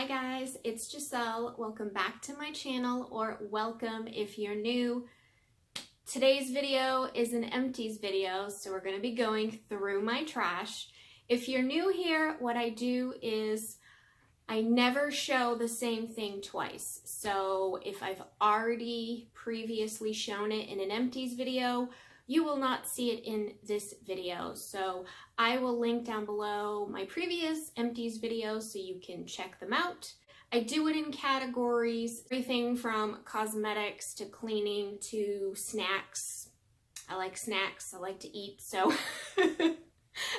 Hi guys, it's Giselle. Welcome back to my channel, or welcome if you're new. Today's video is an empties video, so we're going to be going through my trash. If you're new here, what I do is I never show the same thing twice. So if I've already previously shown it in an empties video, you will not see it in this video. So I will link down below my previous empties videos so you can check them out. I do it in categories, everything from cosmetics to cleaning to snacks. I like snacks, I like to eat, so I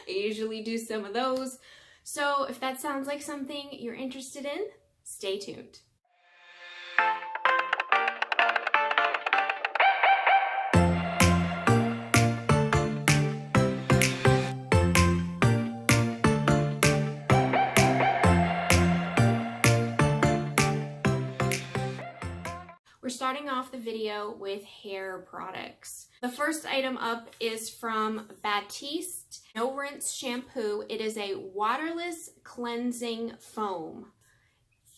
usually do some of those. So if that sounds like something you're interested in, stay tuned. We're starting off the video with hair products. The first item up is from Batiste No Rinse Shampoo. It is a waterless cleansing foam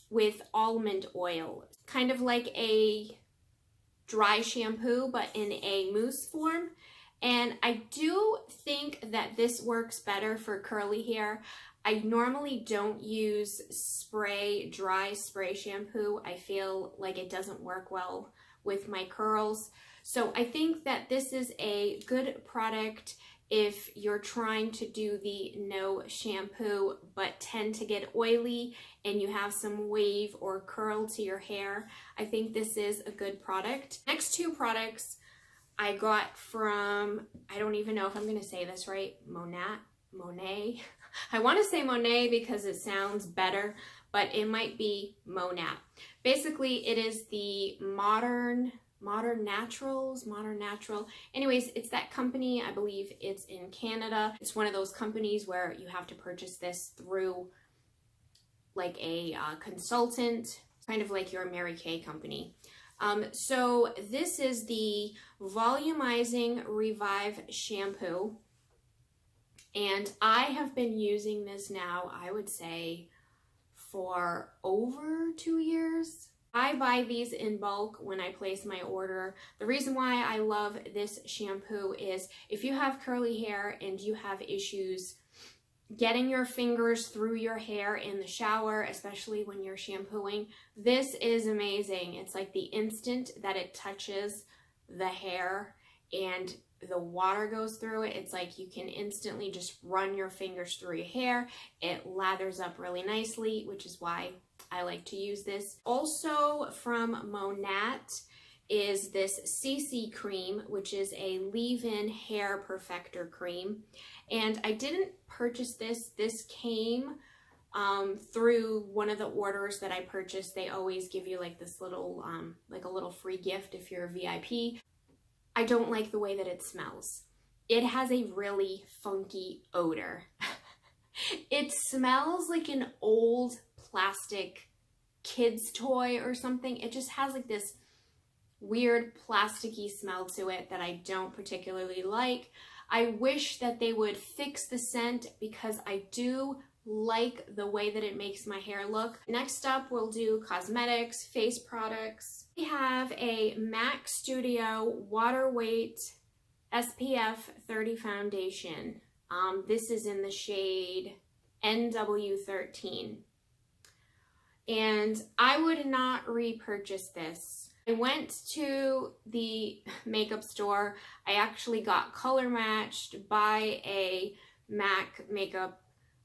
with almond oil. Kind of like a dry shampoo, but in a mousse form. And I do think that this works better for curly hair. I normally don't use dry spray shampoo. I feel like it doesn't work well with my curls. So I think that this is a good product if you're trying to do the no shampoo but tend to get oily and you have some wave or curl to your hair. I think this is a good product. Next two products I got from, I don't even know if I'm gonna say this right, MONAT. I want to say Monet because it sounds better, but it might be MONAT. Basically, it is the Modern Natural. Anyways, it's that company. I believe it's in Canada. It's one of those companies where you have to purchase this through like a consultant, kind of like your Mary Kay company. So this is the Volumizing Revive Shampoo. And I have been using this now, I would say, for over 2 years. I buy these in bulk when I place my order. The reason why I love this shampoo is if you have curly hair and you have issues getting your fingers through your hair in the shower, especially when you're shampooing, this is amazing. It's like the instant that it touches the hair and the water goes through it, it's like you can instantly just run your fingers through your hair. It lathers up really nicely, which is why I like to use this. Also from MONAT is this CC cream, which is a leave-in hair perfector cream. And I didn't purchase this. This came through one of the orders that I purchased. They always give you like this little, like a little free gift if you're a VIP. I don't like the way that it smells. It has a really funky odor. It smells like an old plastic kid's toy or something. It just has like this weird plasticky smell to it that I don't particularly like. I wish that they would fix the scent because I do like the way that it makes my hair look. Next up, we'll do cosmetics, face products. We have a MAC Studio Waterweight SPF 30 foundation. This is in the shade NW13. And I would not repurchase this. I went to the makeup store. I actually got color matched by a MAC makeup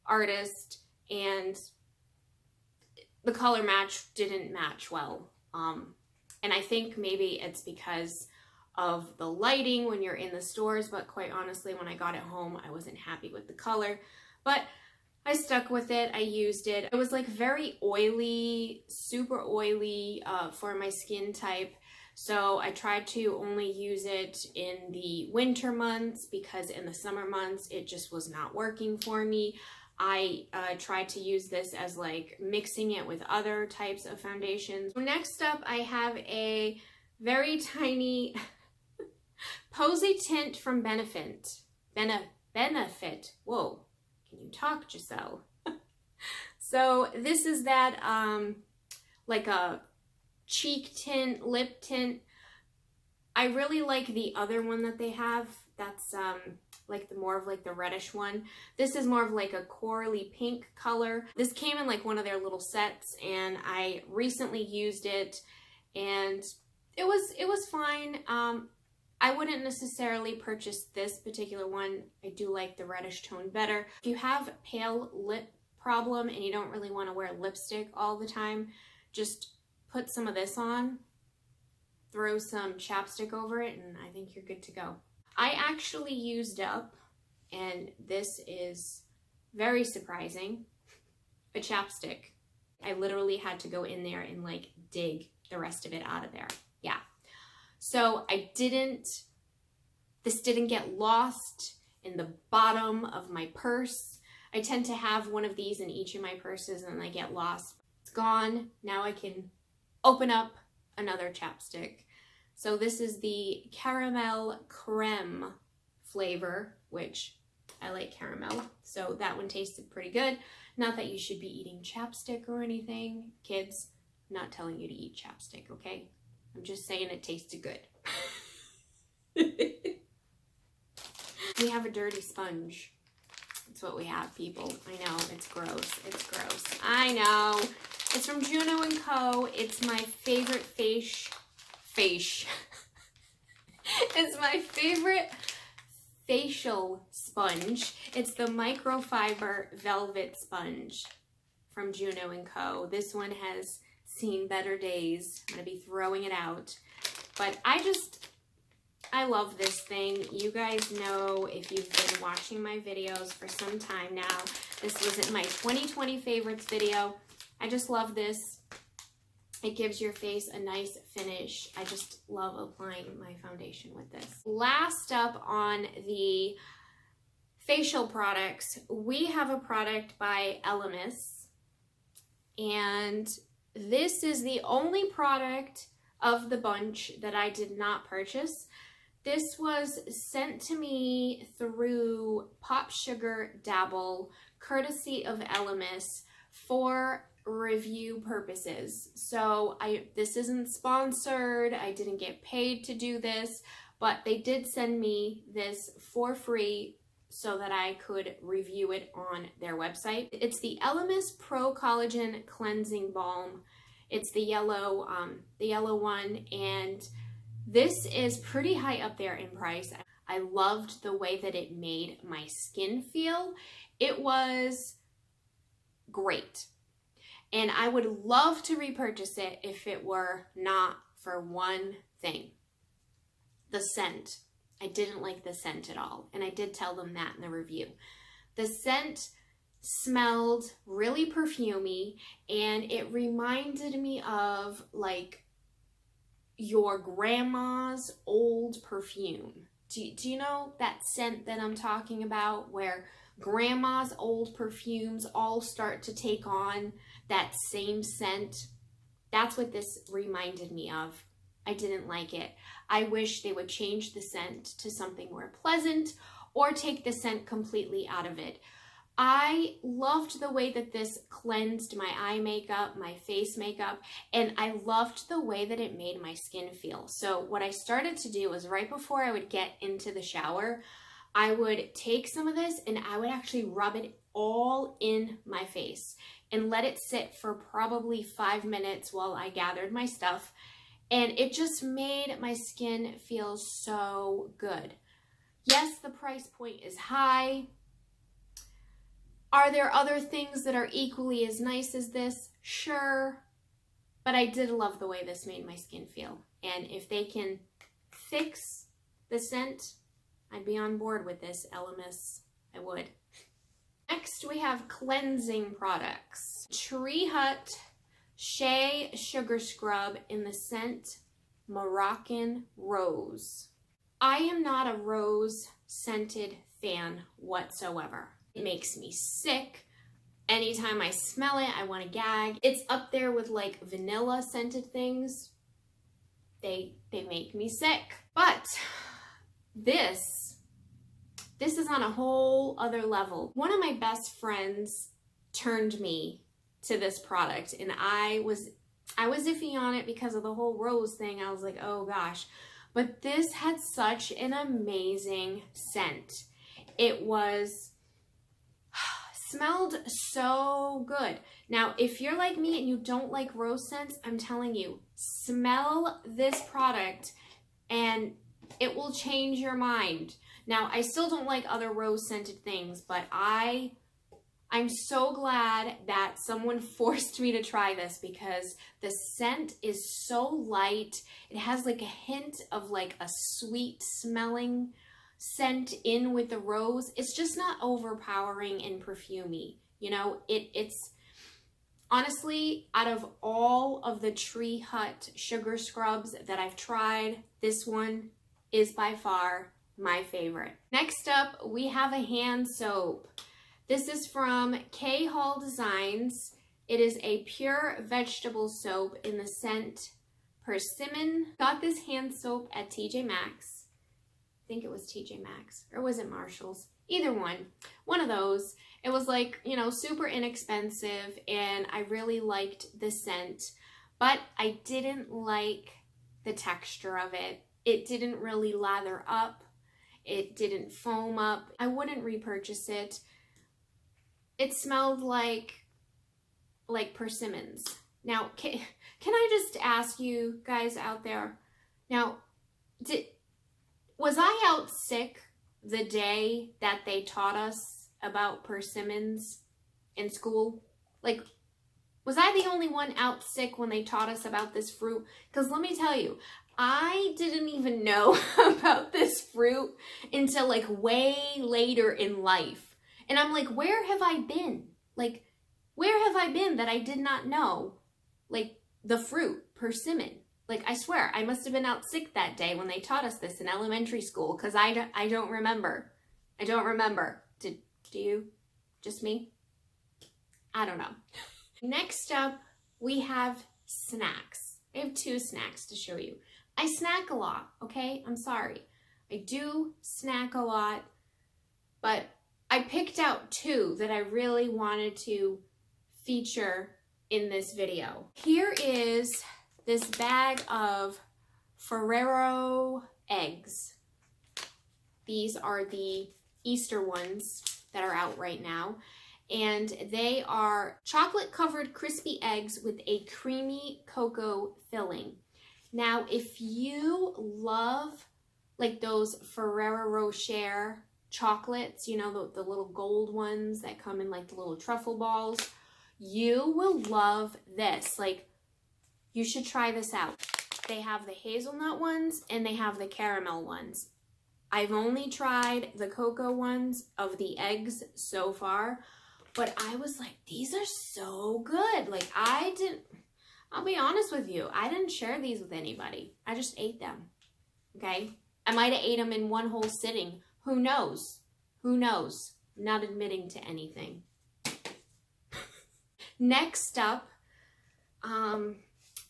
artist, and the color match didn't match well. And I think maybe it's because of the lighting when you're in the stores, but quite honestly, when I got it home, I wasn't happy with the color. But I stuck with it, I used it. It was like very oily, super oily for my skin type. So I tried to only use it in the winter months because in the summer months, it just was not working for me. I tried to use this as like mixing it with other types of foundations. Next up, I have a very tiny Posietint from Benefit. Whoa, can you talk, Giselle? So this is that like a cheek tint, lip tint. I really like the other one that they have. That's like the more of like the reddish one. This is more of like a corally pink color. This came in like one of their little sets, and I recently used it, and it was fine. I wouldn't necessarily purchase this particular one. I do like the reddish tone better. If you have pale lip problem and you don't really want to wear lipstick all the time, just put some of this on, throw some chapstick over it, and I think you're good to go. I actually used up, and this is very surprising, a chapstick. I literally had to go in there and like dig the rest of it out of there. Yeah. So this didn't get lost in the bottom of my purse. I tend to have one of these in each of my purses and I get lost. It's gone. Now I can open up another chapstick. So this is the caramel creme flavor, which I like caramel. So that one tasted pretty good. Not that you should be eating chapstick or anything. Kids, I'm not telling you to eat chapstick, okay? I'm just saying it tasted good. We have a dirty sponge. That's what we have, people. I know, it's gross. It's gross. I know. It's from JUNO & Co. It's my favorite it's my favorite facial sponge. It's the Microfiber Velvet Sponge from JUNO & Co. This one has seen better days. I'm going to be throwing it out. But I love this thing. You guys know, if you've been watching my videos for some time now, this was in my 2020 favorites video. I just love this. It gives your face a nice finish. I just love applying my foundation with this. Last up on the facial products, we have a product by ELEMIS, and this is the only product of the bunch that I did not purchase. This was sent to me through Pop Sugar Dabble, courtesy of ELEMIS, for review purposes. So this isn't sponsored. I didn't get paid to do this, but they did send me this for free so that I could review it on their website. It's the ELEMIS Pro-Collagen Cleansing Balm. It's the yellow one, and this is pretty high up there in price. I loved the way that it made my skin feel. It was great. And I would love to repurchase it if it were not for one thing. The scent. I didn't like the scent at all. And I did tell them that in the review. The scent smelled really perfumey, and it reminded me of like your grandma's old perfume. Do you know that scent that I'm talking about, where grandma's old perfumes all start to take on that same scent? That's what this reminded me of. I didn't like it. I wish they would change the scent to something more pleasant or take the scent completely out of it. I loved the way that this cleansed my eye makeup, my face makeup, and I loved the way that it made my skin feel. So what I started to do was, right before I would get into the shower, I would take some of this and I would actually rub it all in my face and let it sit for probably 5 minutes while I gathered my stuff. And it just made my skin feel so good. Yes, the price point is high. Are there other things that are equally as nice as this? Sure. But I did love the way this made my skin feel. And if they can fix the scent, I'd be on board with this, ELEMIS. I would. Next, we have cleansing products. Tree Hut Shea Sugar Scrub in the scent Moroccan Rose. I am not a rose scented fan whatsoever. It makes me sick. Anytime I smell it, I want to gag. It's up there with like vanilla scented things. They make me sick. But this is on a whole other level. One of my best friends turned me to this product, and I was iffy on it because of the whole rose thing. I was like, oh gosh. But this had such an amazing scent. It smelled so good. Now, if you're like me and you don't like rose scents, I'm telling you, smell this product and it will change your mind. Now, I still don't like other rose scented things, but I'm so glad that someone forced me to try this because the scent is so light. It has like a hint of like a sweet smelling scent in with the rose. It's just not overpowering and perfumey. You know, it's honestly, out of all of the Tree Hut sugar scrubs that I've tried, this one is by far my favorite. Next up, we have a hand soap. This is from K Hall Designs. It is a pure vegetable soap in the scent Persimmon. Got this hand soap at TJ Maxx. I think it was TJ Maxx, or was it Marshall's? Either one of those. It was like, you know, super inexpensive, and I really liked the scent, but I didn't like the texture of it. It didn't really lather up. It didn't foam up. I wouldn't repurchase it. It smelled like persimmons. Now, can I just ask you guys out there, now, was I out sick the day that they taught us about persimmons in school? Like, was I the only one out sick when they taught us about this fruit? Because let me tell you, I didn't even know about this fruit until like way later in life. And I'm like, where have I been? Like, where have I been that I did not know, like, the fruit, persimmon? Like, I swear, I must have been out sick that day when they taught us this in elementary school, because I don't remember. I don't remember. Do you? Just me? I don't know. Next up, we have snacks. I have two snacks to show you. I snack a lot, okay? I'm sorry. I do snack a lot, but I picked out two that I really wanted to feature in this video. Here is this bag of Ferrero eggs. These are the Easter ones that are out right now. And they are chocolate covered crispy eggs with a creamy cocoa filling. Now, if you love like those Ferrero Rocher chocolates, you know, the little gold ones that come in like the little truffle balls, you will love this. Like, you should try this out. They have the hazelnut ones and they have the caramel ones. I've only tried the cocoa ones of the eggs so far, but I was like, these are so good. Like, I'll be honest with you, I didn't share these with anybody. I just ate them, okay? I might have ate them in one whole sitting. Who knows? Who knows? Not admitting to anything. Next up,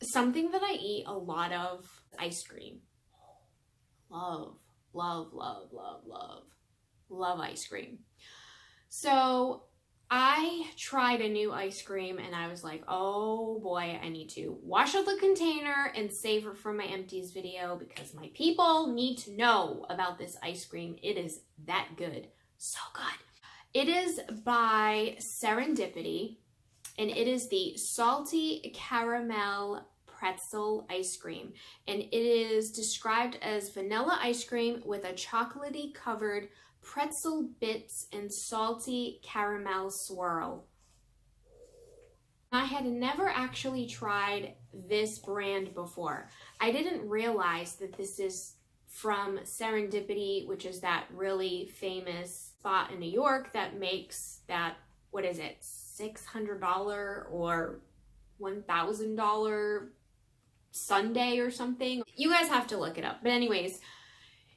something that I eat a lot of, ice cream. Love, love, love, love, love, love ice cream. So I tried a new ice cream and I was like, oh boy, I need to wash out the container and save it for my Empties video because my people need to know about this ice cream. It is that good. So good. It is by Serendipity and it is the salty caramel pretzel ice cream. And it is described as vanilla ice cream with a chocolatey covered pretzel bits and salty caramel swirl. I had never actually tried this brand before. I didn't realize that this is from Serendipity, which is that really famous spot in New York that makes that, what is it, $600 or $1,000 sundae or something. You guys have to look it up. But anyways,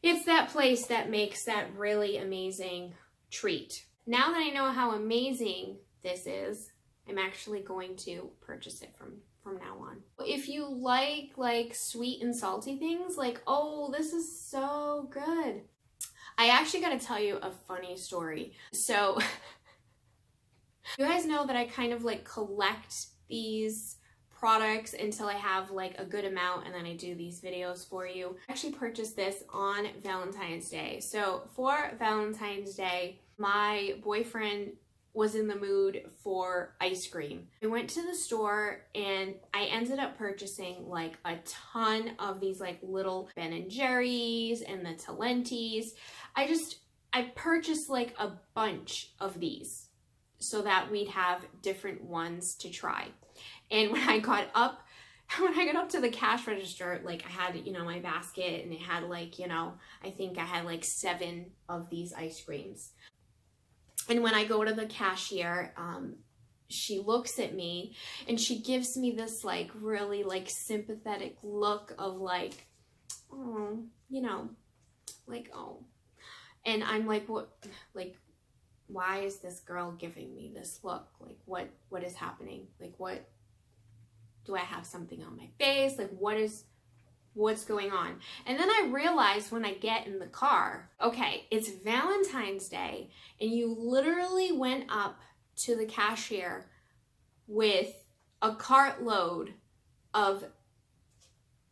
it's that place that makes that really amazing treat. Now that I know how amazing this is, I'm actually going to purchase it from now on. If you like sweet and salty things, like, oh, this is so good. I actually got to tell you a funny story. So You guys know that I kind of like collect these products until I have like a good amount, and then I do these videos for you. I actually purchased this on Valentine's Day. So for Valentine's Day, my boyfriend was in the mood for ice cream. I went to the store and I ended up purchasing like a ton of these like little Ben & Jerry's and the Talentis. I purchased like a bunch of these so that we'd have different ones to try. And when I got up to the cash register, like I had, you know, my basket, and it had like, you know, I think I had like 7 of these ice creams. And when I go to the cashier, she looks at me and she gives me this like really like sympathetic look of like, oh, you know, like, oh. And I'm like, what, like, why is this girl giving me this look? Like, what is happening? Like, what, do I have something on my face? Like, what's going on? And then I realized when I get in the car, okay, it's Valentine's Day, and you literally went up to the cashier with a cartload of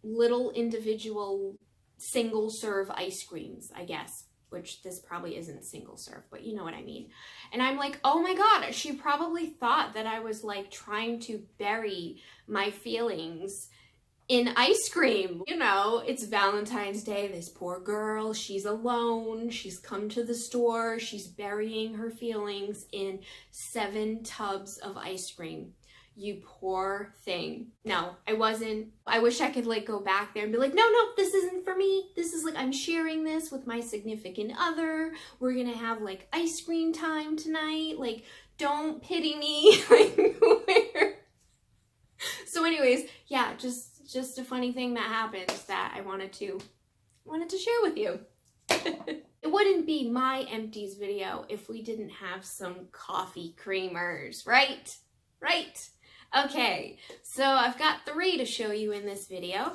little individual single serve ice creams, I guess, which this probably isn't single serve, but you know what I mean. And I'm like, oh my God, she probably thought that I was like trying to bury my feelings in ice cream. You know, it's Valentine's Day, this poor girl, she's alone, she's come to the store, she's burying her feelings in 7 tubs of ice cream. You poor thing. No, I wasn't. I wish I could like go back there and be like, no, this isn't for me. This is like, I'm sharing this with my significant other. We're gonna have like ice cream time tonight. Like, don't pity me. Like, where? So anyways, yeah, just a funny thing that happened that I wanted to share with you. It wouldn't be my Empties video if we didn't have some coffee creamers, right? Right. Okay, so I've got 3 to show you in this video.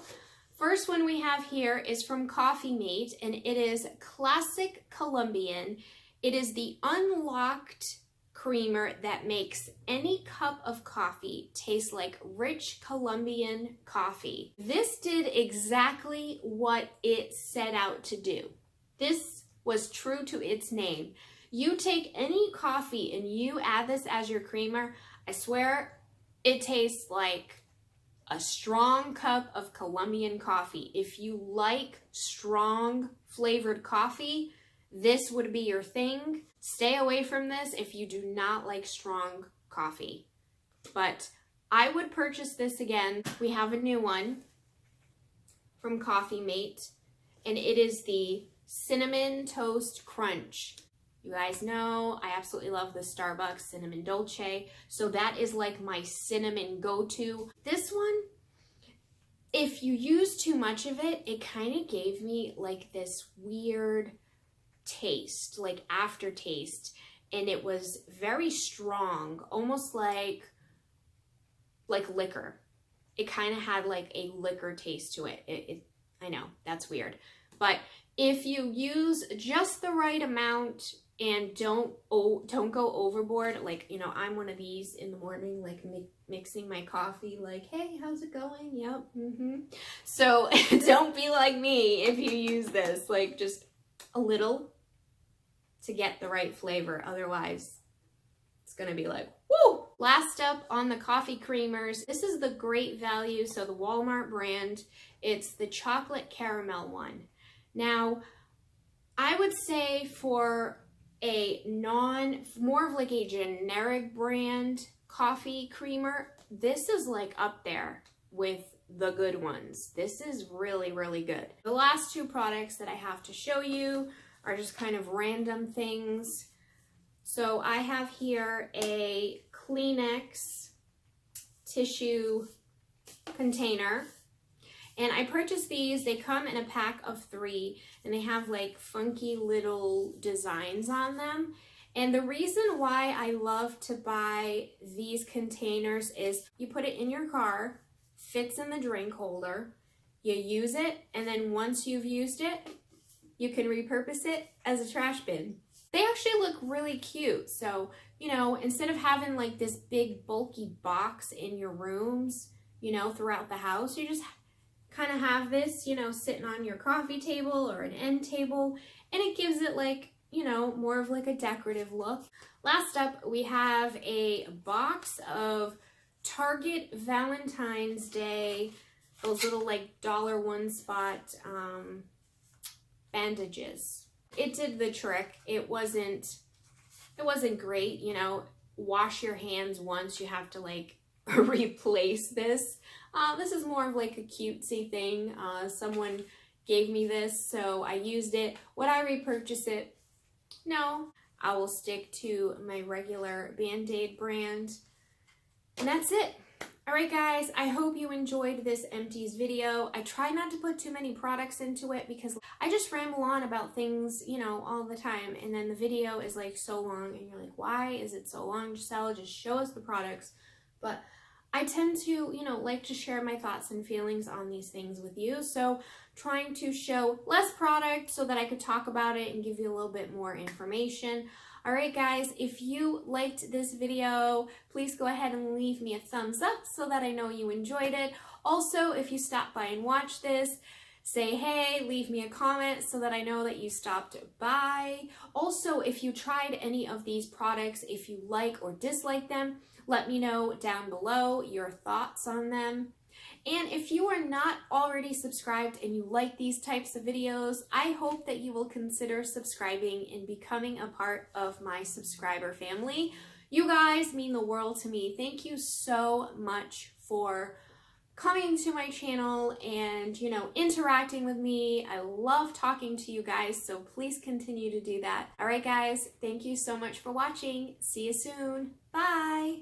First one we have here is from Coffeemate, and it is Classic Colombian. It is the unlocked creamer that makes any cup of coffee taste like rich Colombian coffee. This did exactly what it set out to do. This was true to its name. You take any coffee and you add this as your creamer, I swear it tastes like a strong cup of Colombian coffee. If you like strong flavored coffee, this would be your thing. Stay away from this if you do not like strong coffee. But I would purchase this again. We have a new one from Coffeemate, and it is the Cinnamon Toast Crunch. You guys know I absolutely love the Starbucks Cinnamon Dolce, so that is like my cinnamon go-to. This one, if you use too much of it, it kind of gave me like this weird taste, like aftertaste, and it was very strong, almost like liquor. It kind of had like a liquor taste to it. I know, that's weird. But if you use just the right amount and don't go overboard, like, you know, I'm one of these in the morning, like mixing my coffee, like, hey, how's it going? Yep. So don't be like me if you use this, like just a little to get the right flavor. Otherwise, it's gonna be like, woo! Last up on the coffee creamers, this is the Great Value, so the Walmart brand. It's the chocolate caramel one. Now, I would say for a more of like a generic brand coffee creamer, this is like up there with the good ones. This is really, really good. The last 2 products that I have to show you are just kind of random things. So I have here a Kleenex tissue container. And I purchased these. They come in a pack of 3, and they have like funky little designs on them. And the reason why I love to buy these containers is you put it in your car, fits in the drink holder, you use it, and then once you've used it, you can repurpose it as a trash bin. They actually look really cute. So, you know, instead of having like this big bulky box in your rooms, you know, throughout the house, you just kind of have this, you know, sitting on your coffee table or an end table, and it gives it like, you know, more of like a decorative look. Last up, we have a box of Target Valentine's Day, those little like $1 spot bandages. It did the trick. It wasn't great, you know. Wash your hands once, you have to like replace this. This is more of like a cutesy thing. Someone gave me this, so I used it. Would I repurchase it? No. I will stick to my regular Band-Aid brand. And that's it. Alright guys, I hope you enjoyed this Empties video. I try not to put too many products into it because I just ramble on about things, you know, all the time. And then the video is like so long and you're like, why is it so long, Giselle? Just show us the products. But I tend to, you know, like to share my thoughts and feelings on these things with you. So trying to show less product so that I could talk about it and give you a little bit more information. Alright guys, if you liked this video, please go ahead and leave me a thumbs up so that I know you enjoyed it. Also, if you stopped by and watched this, say hey, leave me a comment so that I know that you stopped by. Also, if you tried any of these products, if you like or dislike them, let me know down below your thoughts on them. And if you are not already subscribed and you like these types of videos, I hope that you will consider subscribing and becoming a part of my subscriber family. You guys mean the world to me. Thank you so much for coming to my channel and, you know, interacting with me. I love talking to you guys, so please continue to do that. All right, guys, thank you so much for watching. See you soon. Bye.